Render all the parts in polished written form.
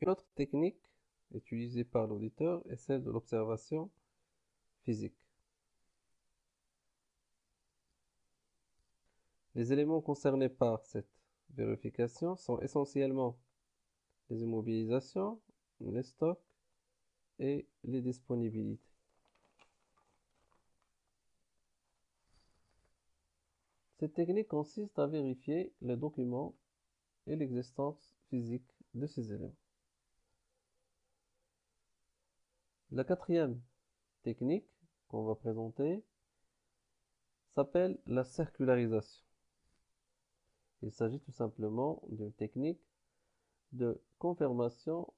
Une autre technique utilisée par l'auditeur est celle de l'observation physique. Les éléments concernés par cette vérification sont essentiellement les immobilisations, les stocks et les disponibilités. Cette technique consiste à vérifier les documents et l'existence physique de ces éléments. La quatrième technique qu'on va présenter s'appelle la circularisation. Il s'agit tout simplement d'une technique de confirmation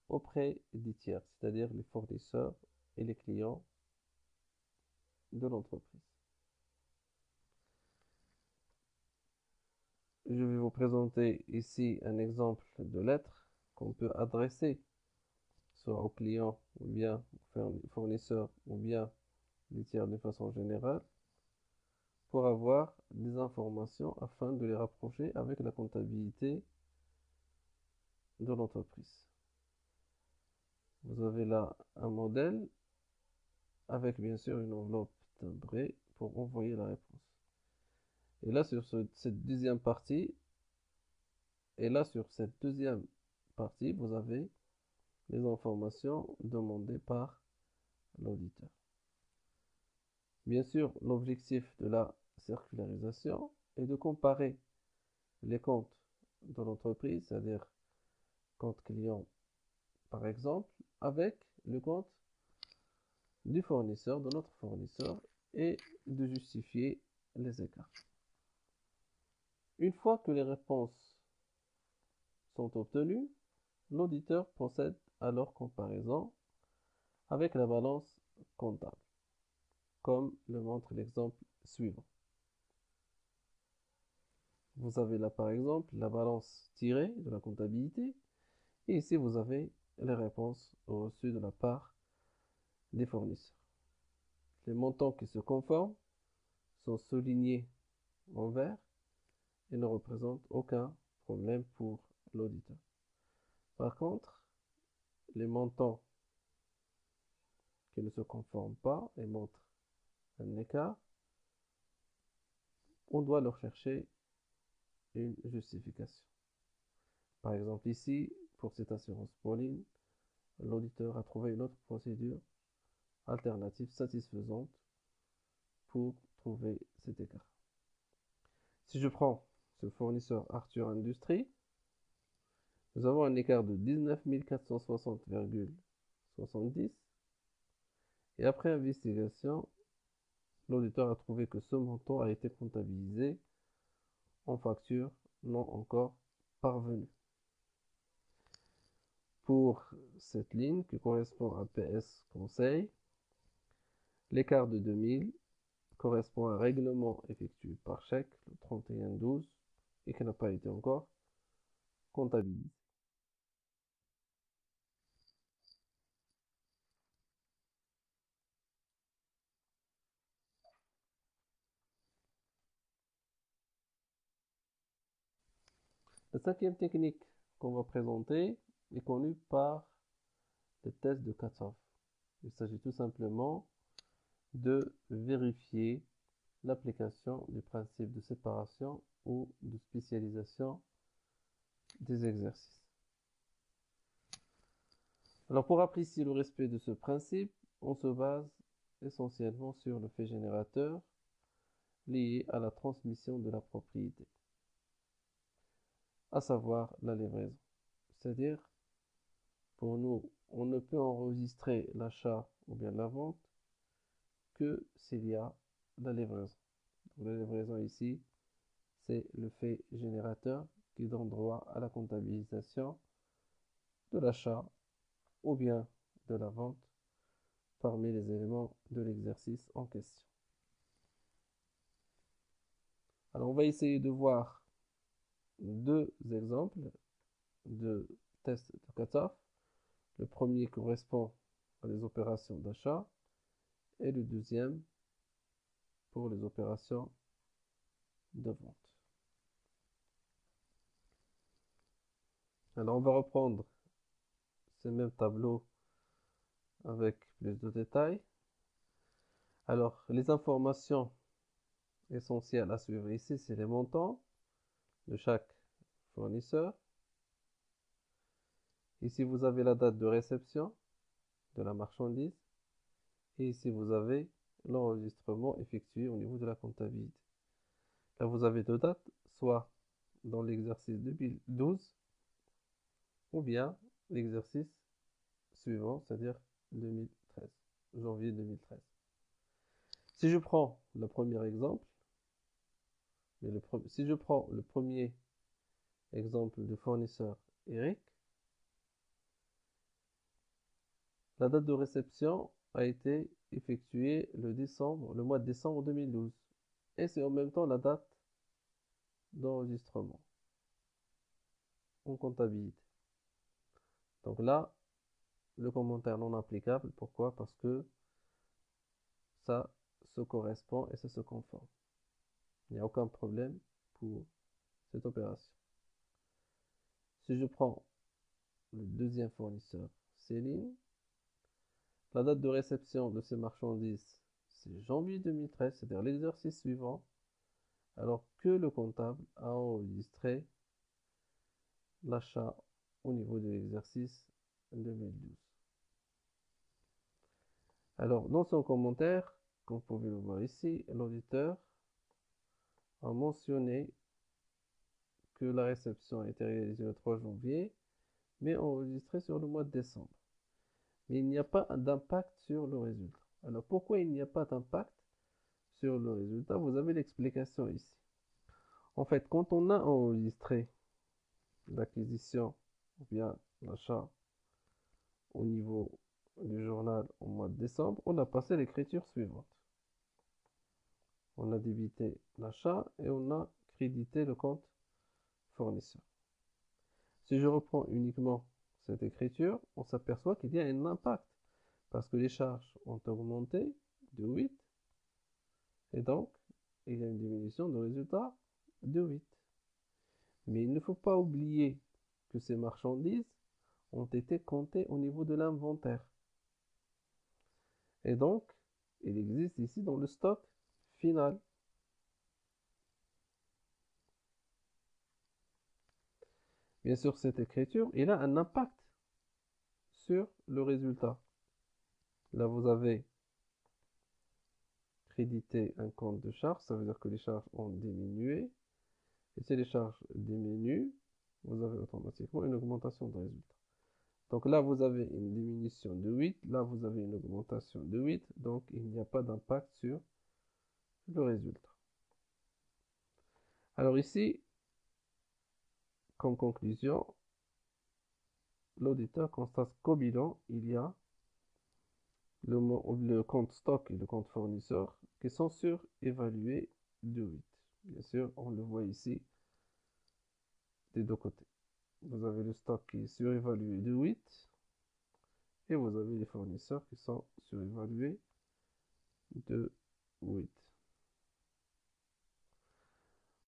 auprès des tiers, c'est-à-dire les fournisseurs et les clients de l'entreprise. Je vais vous présenter ici un exemple de lettre qu'on peut adresser soit aux clients ou bien aux fournisseurs ou bien les tiers de façon générale pour avoir des informations afin de les rapprocher avec la comptabilité de l'entreprise. Vous avez là un modèle avec bien sûr une enveloppe timbrée pour envoyer la réponse. Et là sur cette deuxième partie, vous avez les informations demandées par l'auditeur. Bien sûr, l'objectif de la circularisation est de comparer les comptes de l'entreprise, c'est-à-dire compte client par exemple, avec le compte du fournisseur, de notre fournisseur, et de justifier les écarts. Une fois que les réponses sont obtenues, l'auditeur procède à leur comparaison avec la balance comptable, comme le montre l'exemple suivant. Vous avez là par exemple la balance tirée de la comptabilité, et ici vous avez les réponses reçues de la part des fournisseurs. Les montants qui se conforment sont soulignés en vert et ne représentent aucun problème pour l'auditeur. Par contre, les montants qui ne se conforment pas et montrent un écart, on doit leur chercher une justification. Par exemple, ici, pour cette assurance Pauline, l'auditeur a trouvé une autre procédure alternative satisfaisante pour trouver cet écart. Si je prends ce fournisseur Arthur Industries, nous avons un écart de 19 460,70 et après investigation, l'auditeur a trouvé que ce montant a été comptabilisé en facture non encore parvenue. Pour cette ligne qui correspond à PS Conseil, l'écart de 2000 correspond à un règlement effectué par chèque le 31/12 et qui n'a pas été encore comptabilisé. La cinquième technique qu'on va présenter est connue par le test de Katov. Il s'agit tout simplement de vérifier l'application du principe de séparation ou de spécialisation des exercices. Alors pour apprécier le respect de ce principe, on se base essentiellement sur le fait générateur lié à la transmission de la propriété, à savoir la livraison. C'est-à-dire, pour nous, on ne peut enregistrer l'achat ou bien la vente que s'il y a la livraison. Donc, la livraison ici, c'est le fait générateur qui donne droit à la comptabilisation de l'achat ou bien de la vente parmi les éléments de l'exercice en question. Alors, on va essayer de voir deux exemples de tests de Katov. Le premier correspond à des opérations d'achat et le deuxième pour les opérations de vente. Alors, on va reprendre ce même tableau avec plus de détails. Alors, les informations essentielles à suivre ici, c'est les montants de chaque fournisseur. Ici, vous avez la date de réception de la marchandise. Et ici, vous avez l'enregistrement effectué au niveau de la comptabilité. Là, vous avez deux dates, soit dans l'exercice 2012 ou bien l'exercice suivant, c'est-à-dire 2013, janvier 2013. Si je prends le premier exemple, si je prends le premier exemple de fournisseur Eric, la date de réception a été effectuée le mois de décembre 2012. Et c'est en même temps la date d'enregistrement en comptabilité. Donc là, le commentaire non applicable. Pourquoi? Parce que ça se correspond et ça se conforme. Il n'y a aucun problème pour cette opération. Si je prends le deuxième fournisseur, Céline, la date de réception de ces marchandises, c'est janvier 2013, c'est-à-dire l'exercice suivant, alors que le comptable a enregistré l'achat au niveau de l'exercice 2012. Alors, dans son commentaire, comme vous pouvez le voir ici, l'auditeur a mentionné que la réception a été réalisée le 3 janvier, mais enregistrée sur le mois de décembre. Mais il n'y a pas d'impact sur le résultat. Alors, pourquoi il n'y a pas d'impact sur le résultat? Vous avez l'explication ici. En fait, quand on a enregistré l'acquisition ou bien l'achat au niveau du journal au mois de décembre, on a passé l'écriture suivante. On a débité l'achat et on a crédité le compte fournisseur. Si je reprends uniquement cette écriture, on s'aperçoit qu'il y a un impact parce que les charges ont augmenté de 8 et donc il y a une diminution de résultat de 8. Mais il ne faut pas oublier que ces marchandises ont été comptées au niveau de l'inventaire. Et donc, il existe ici dans le stock final. Bien sûr, cette écriture, il a un impact sur le résultat. Là, vous avez crédité un compte de charge, ça veut dire que les charges ont diminué. Et si les charges diminuent, vous avez automatiquement une augmentation de résultat. Donc là, vous avez une diminution de 8, là, vous avez une augmentation de 8, donc il n'y a pas d'impact sur le résultat. Alors ici, comme conclusion, l'auditeur constate qu'au bilan, il y a le compte stock et le compte fournisseur qui sont surévalués de 8. Bien sûr, on le voit ici des deux côtés. Vous avez le stock qui est surévalué de 8 et vous avez les fournisseurs qui sont surévalués de 8.